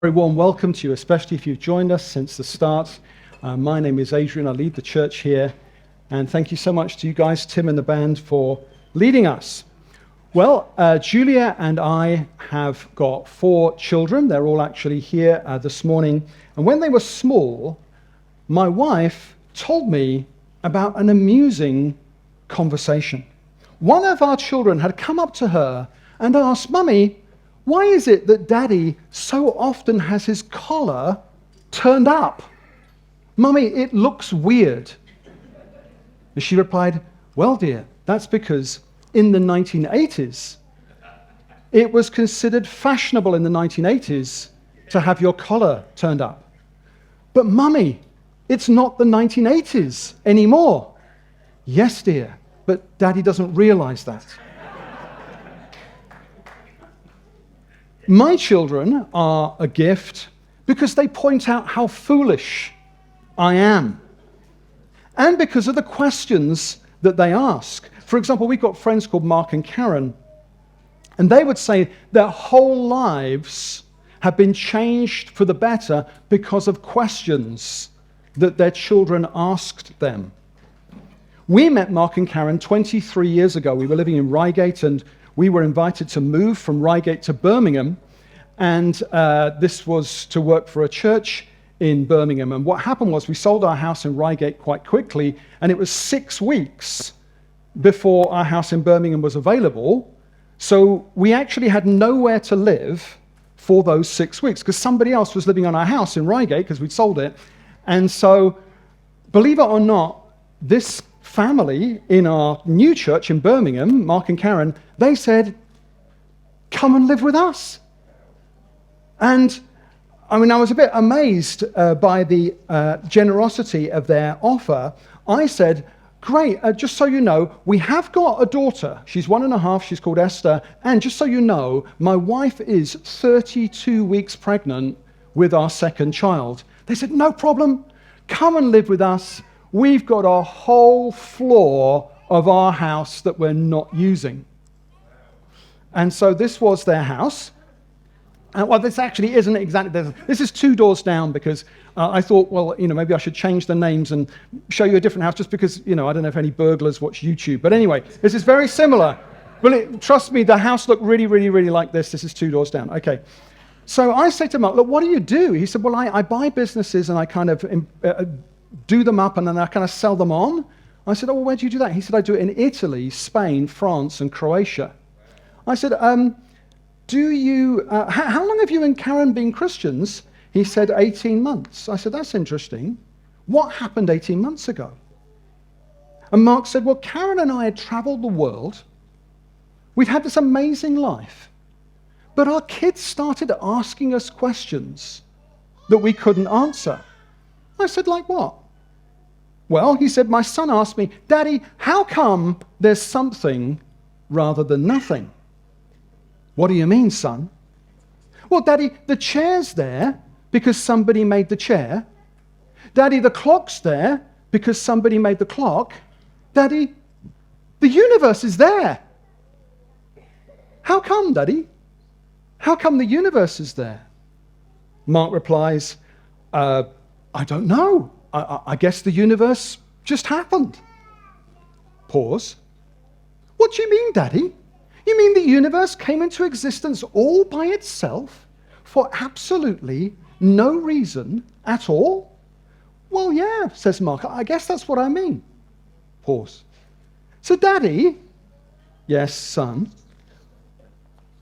Very warm welcome to you, especially if you've joined us since the start. My name is Adrian. I lead the church here. And thank you so much to you guys, Tim and the band, for leading us. Well, Julia and I have got 4 children. They're all actually here this morning. And when they were small, my wife told me about an amusing conversation. One of our children had come up to her and asked, "Mummy, why is it that Daddy so often has his collar turned up? Mummy, it looks weird." And she replied, "Well, dear, that's because in the 1980s, it was considered fashionable in the 1980s to have your collar turned up. But Mummy, it's not the 1980s anymore." "Yes, dear, but Daddy doesn't realize that." My children are a gift because they point out how foolish I am, and because of the questions that they ask. For example, we've got friends called Mark and Karen, and they would say their whole lives have been changed for the better because of questions that their children asked them. We met Mark and Karen 23 years ago. We were living in Reigate, and we were invited to move from Reigate to Birmingham, and this was to work for a church in Birmingham. And what happened was we sold our house in Reigate quite quickly, and it was 6 weeks before our house in Birmingham was available. So we actually had nowhere to live for those 6 weeks because somebody else was living on our house in Reigate because we'd sold it. And so, believe it or not, this family in our new church in Birmingham, Mark and Karen, they said, "Come and live with us." And I was a bit amazed by the generosity of their offer. I said, "Great, just so you know, we have got a daughter. She's 1.5, she's called Esther. And just so you know, my wife is 32 weeks pregnant with our second child." They said, "No problem, come and live with us. We've got a whole floor of our house that we're not using." And so this was their house. Well, this actually isn't exactly, this is 2 doors down because I thought, well, maybe I should change the names and show you a different house just because, I don't know if any burglars watch YouTube. But anyway, this is very similar. But trust me, the house looked really, really, really like this. This is 2 doors down. Okay. So I say to Mark, "Look, what do you do?" He said, "Well, I buy businesses and I kind of do them up and then I kind of sell them on." I said, "Oh, well, where do you do that?" He said, "I do it in Italy, Spain, France, and Croatia." I said, how long have you and Karen been Christians?" He said, 18 months. I said, "That's interesting. What happened 18 months ago?" And Mark said, "Well, Karen and I had traveled the world. We'd had this amazing life. But our kids started asking us questions that we couldn't answer." I said, "Like what?" "Well," he said, "my son asked me, 'Daddy, how come there's something rather than nothing?'" "What do you mean, son?" "Well, Daddy, the chair's there because somebody made the chair. Daddy, the clock's there because somebody made the clock. Daddy, the universe is there. How come, Daddy? How come the universe is there?" Mark replies, "I don't know. I guess the universe just happened." Pause. "What do you mean, Daddy? You mean the universe came into existence all by itself for absolutely no reason at all?" "Well, yeah," says Mark, "I guess that's what I mean." Pause. "So, Daddy," "Yes, son?"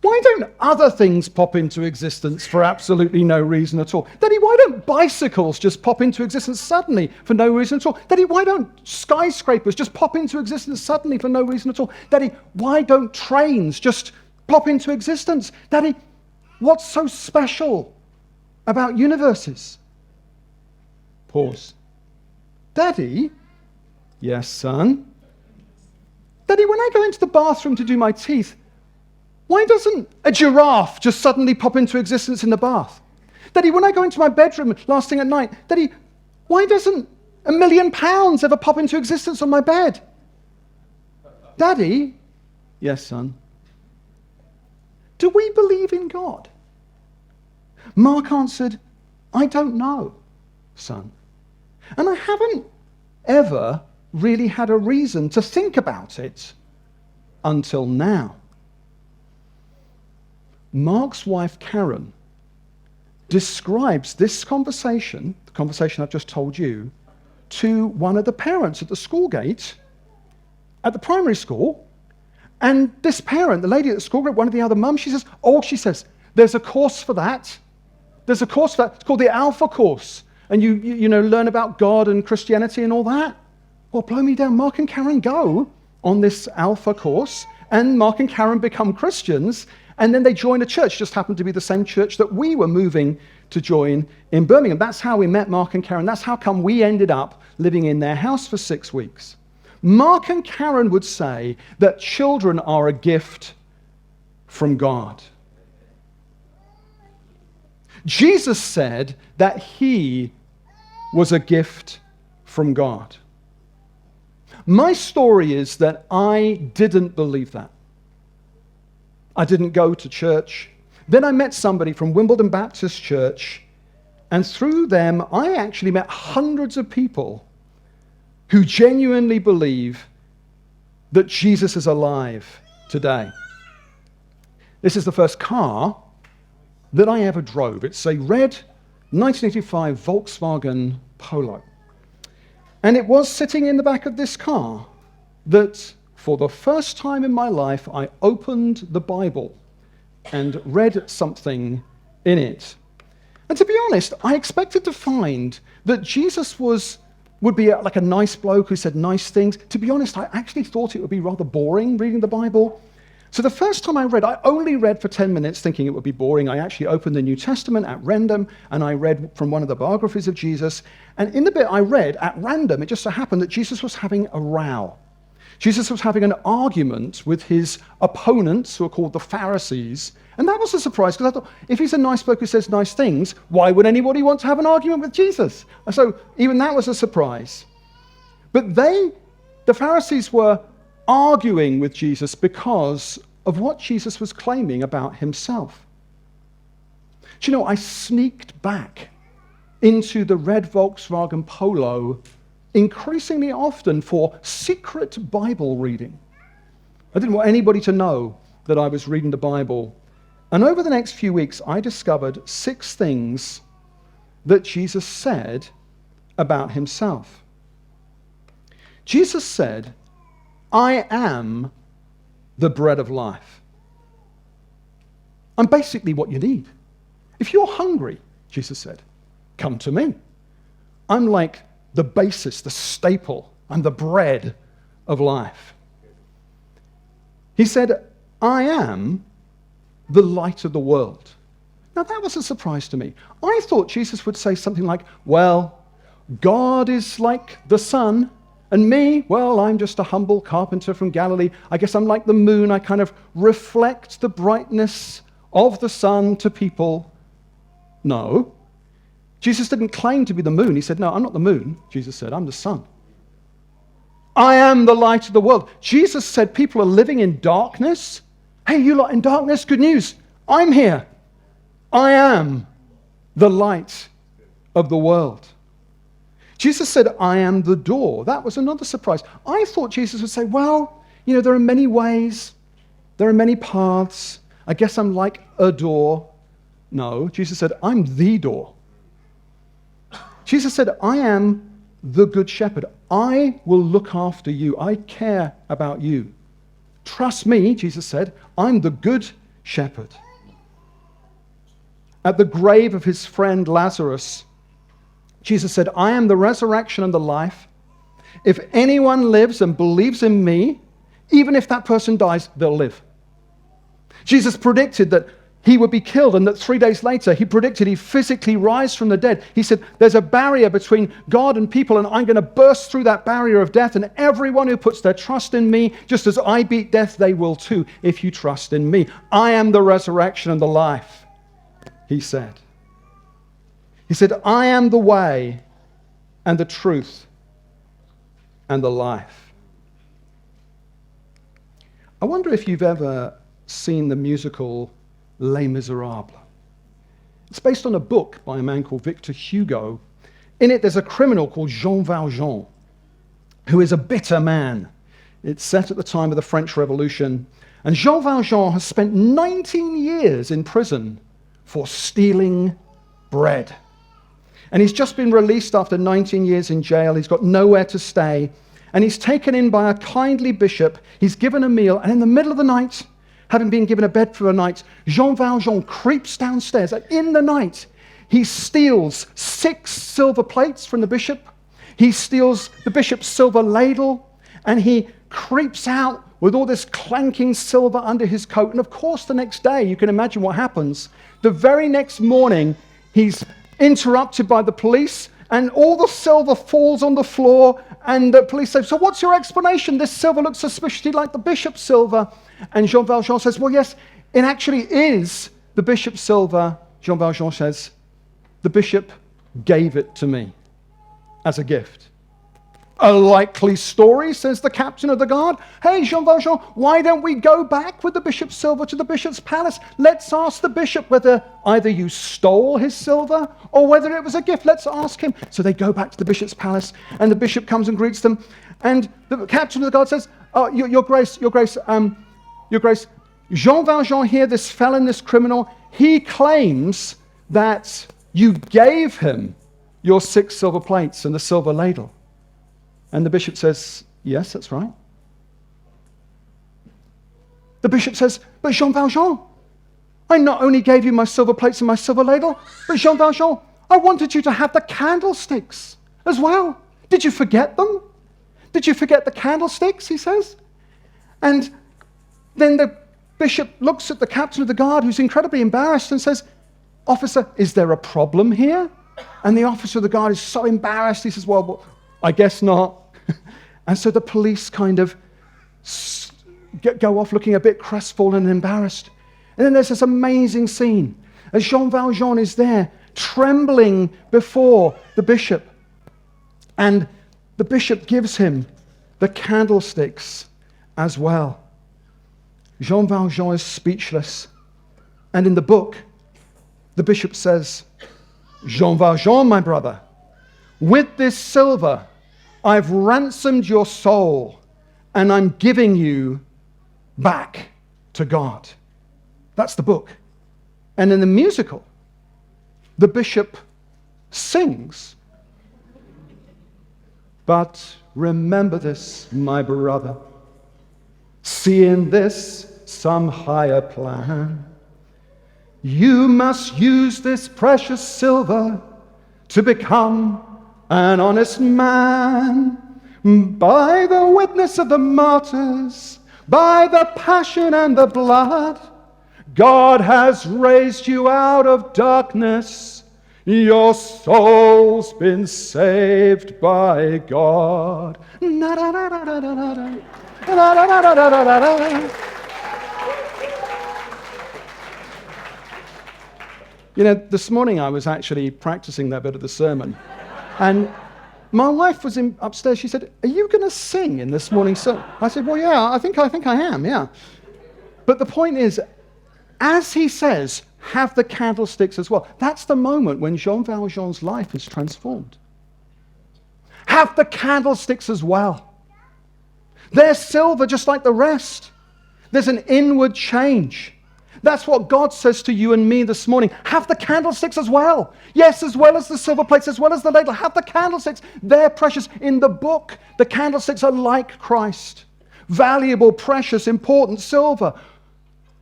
"Why don't other things pop into existence for absolutely no reason at all? Daddy, why don't bicycles just pop into existence suddenly for no reason at all? Daddy, why don't skyscrapers just pop into existence suddenly for no reason at all? Daddy, why don't trains just pop into existence? Daddy, what's so special about universes?" Pause. "Daddy?" "Yes, son?" "Daddy, when I go into the bathroom to do my teeth, why doesn't a giraffe just suddenly pop into existence in the bath? Daddy, when I go into my bedroom last thing at night, Daddy, why doesn't £1 million ever pop into existence on my bed?" "Daddy?" "Yes, son?" "Do we believe in God?" Mark answered, I don't know, son. And I haven't ever really had a reason to think about it until now. Mark's wife, Karen, describes this conversation, the conversation I've just told you, to one of the parents at the school gate at the primary school. And this parent, the lady at the school gate, one of the other mums, she says, there's a course for that. There's a course for that. It's called the Alpha course. And you learn about God and Christianity and all that. Well, blow me down. Mark and Karen go on this Alpha course, and Mark and Karen become Christians, and then they join a church. Just happened to be the same church that we were moving to join in Birmingham. That's how we met Mark and Karen. That's how come we ended up living in their house for 6 weeks. Mark and Karen would say that children are a gift from God. Jesus said that he was a gift from God. My story is that I didn't believe that. I didn't go to church. Then I met somebody from Wimbledon Baptist Church, and through them, I actually met hundreds of people who genuinely believe that Jesus is alive today. This is the first car that I ever drove. It's a red 1985 Volkswagen Polo. And it was sitting in the back of this car that, for the first time in my life, I opened the Bible and read something in it. And to be honest, I expected to find that Jesus would be like a nice bloke who said nice things. To be honest, I actually thought it would be rather boring reading the Bible. So the first time I only read for 10 minutes thinking it would be boring. I actually opened the New Testament at random, and I read from one of the biographies of Jesus. And in the bit I read at random, it just so happened that Jesus was having a row. Jesus was having an argument with his opponents, who are called the Pharisees. And that was a surprise, because I thought, if he's a nice bloke who says nice things, why would anybody want to have an argument with Jesus? And so even that was a surprise. But the Pharisees were arguing with Jesus because of what Jesus was claiming about himself. Do you know, I sneaked back into the red Volkswagen Polo increasingly often for secret Bible reading. I didn't want anybody to know that I was reading the Bible. And over the next few weeks, I discovered 6 things that Jesus said about himself. Jesus said, I am the bread of life. I'm basically what you need. If you're hungry, Jesus said, come to me. I'm like the basis, the staple. I'm the bread of life. He said, I am the light of the world. Now that was a surprise to me. I thought Jesus would say something like, well, God is like the sun, and me, well, I'm just a humble carpenter from Galilee. I guess I'm like the moon. I kind of reflect the brightness of the sun to people. No. Jesus didn't claim to be the moon. He said, no, I'm not the moon. Jesus said, I'm the sun. I am the light of the world. Jesus said people are living in darkness. Hey, you lot in darkness, good news. I'm here. I am the light of the world. Jesus said, I am the door. That was another surprise. I thought Jesus would say, well, there are many ways. There are many paths. I guess I'm like a door. No, Jesus said, I'm the door. Jesus said, I am the good shepherd. I will look after you. I care about you. Trust me, Jesus said, I'm the good shepherd. At the grave of his friend Lazarus, Jesus said, I am the resurrection and the life. If anyone lives and believes in me, even if that person dies, they'll live. Jesus predicted that he would be killed, and that 3 days later, he predicted he'd physically rise from the dead. He said, there's a barrier between God and people, and I'm going to burst through that barrier of death, and everyone who puts their trust in me, just as I beat death, they will too, if you trust in me. I am the resurrection and the life, he said. He said, I am the way and the truth and the life. I wonder if you've ever seen the musical Les Miserables. It's based on a book by a man called Victor Hugo. In it, there's a criminal called Jean Valjean, who is a bitter man. It's set at the time of the French Revolution. And Jean Valjean has spent 19 years in prison for stealing bread. And he's just been released after 19 years in jail. He's got nowhere to stay. And he's taken in by a kindly bishop. He's given a meal. And in the middle of the night, having been given a bed for a night, Jean Valjean creeps downstairs. And in the night, he steals 6 silver plates from the bishop. He steals the bishop's silver ladle. And he creeps out with all this clanking silver under his coat. And of course, the next day, you can imagine what happens. The very next morning, he's interrupted by the police, and all the silver falls on the floor, and the police say, so what's your explanation? This silver looks suspiciously like the bishop's silver. And Jean Valjean says, well, yes, it actually is the bishop's silver. Jean Valjean says, the bishop gave it to me as a gift. A likely story, says the captain of the guard. Hey, Jean Valjean, why don't we go back with the bishop's silver to the bishop's palace? Let's ask the bishop whether either you stole his silver or whether it was a gift. Let's ask him. So they go back to the bishop's palace, and the bishop comes and greets them. And the captain of the guard says, oh, your Grace, Jean Valjean here, this felon, this criminal, he claims that you gave him your 6 silver plates and the silver ladle. And the bishop says, yes, that's right. The bishop says, but Jean Valjean, I not only gave you my silver plates and my silver ladle, but Jean Valjean, I wanted you to have the candlesticks as well. Did you forget them? Did you forget the candlesticks, he says? And then the bishop looks at the captain of the guard, who's incredibly embarrassed, and says, officer, is there a problem here? And the officer of the guard is so embarrassed, he says, well, I guess not. And so the police kind of go off looking a bit crestfallen and embarrassed. And then there's this amazing scene as Jean Valjean is there, trembling before the bishop. And the bishop gives him the candlesticks as well. Jean Valjean is speechless. And in the book, the bishop says, Jean Valjean, my brother, with this silver, I've ransomed your soul, and I'm giving you back to God. That's the book. And in the musical, the bishop sings. But remember this, my brother, see in this some higher plan. You must use this precious silver to become an honest man, by the witness of the martyrs, by the passion and the blood. God has raised you out of darkness. Your soul's been saved by God. You know, this morning I was actually practicing that bit of the sermon. And my wife was upstairs. She said, are you going to sing in this morning's sermon? I said, well, yeah, I think I am, yeah. But the point is, as he says, have the candlesticks as well. That's the moment when Jean Valjean's life is transformed. Have the candlesticks as well. They're silver just like the rest. There's an inward change. That's what God says to you and me this morning. Have the candlesticks as well. Yes, as well as the silver plates, as well as the ladle. Have the candlesticks. They're precious. In the book, the candlesticks are like Christ. Valuable, precious, important silver.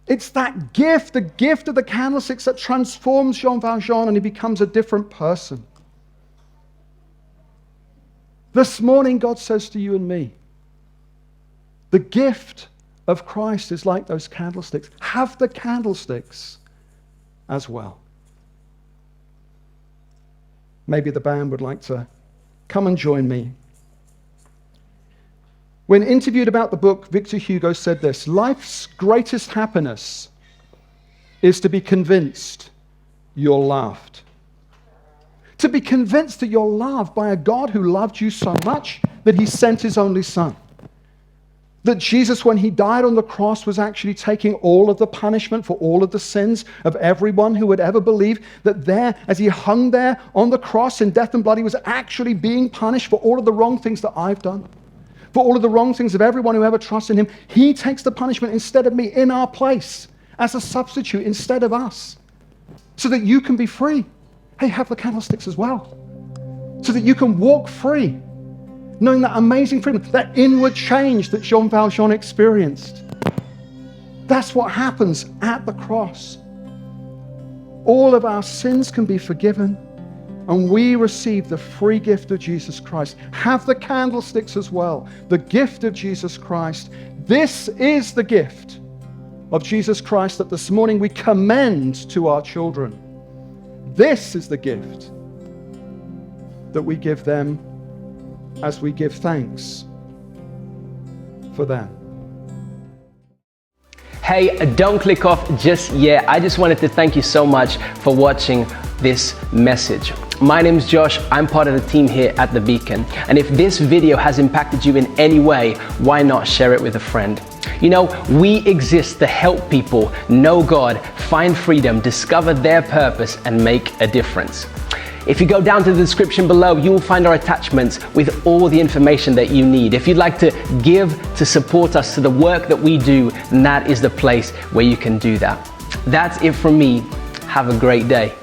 It's that gift, the gift of the candlesticks, that transforms Jean Valjean, and he becomes a different person. This morning, God says to you and me, the gift of Christ is like those candlesticks. Have the candlesticks as well. Maybe the band would like to come and join me. When interviewed about the book, Victor Hugo said this: life's greatest happiness is to be convinced you're loved. To be convinced that you're loved by a God who loved you so much that he sent his only son. That Jesus, when he died on the cross, was actually taking all of the punishment for all of the sins of everyone who would ever believe. That there, as he hung there on the cross in death and blood, he was actually being punished for all of the wrong things that I've done. For all of the wrong things of everyone who ever trusts in him. He takes the punishment instead of me in our place as a substitute instead of us. So that you can be free. Hey, have the candlesticks as well. So that you can walk free. Knowing that amazing freedom, that inward change that Jean Valjean experienced. That's what happens at the cross. All of our sins can be forgiven, and we receive the free gift of Jesus Christ. Have the candlesticks as well, the gift of Jesus Christ. This is the gift of Jesus Christ that this morning we commend to our children. This is the gift that we give them as we give thanks for them. Hey, don't click off just yet. I just wanted to thank you so much for watching this message. My name's Josh. I'm part of the team here at The Beacon. And if this video has impacted you in any way, why not share it with a friend? You know, we exist to help people know God, find freedom, discover their purpose, and make a difference. If you go down to the description below, you will find our attachments with all the information that you need. If you'd like to give to support us to the work that we do, then that is the place where you can do that. That's it from me. Have a great day.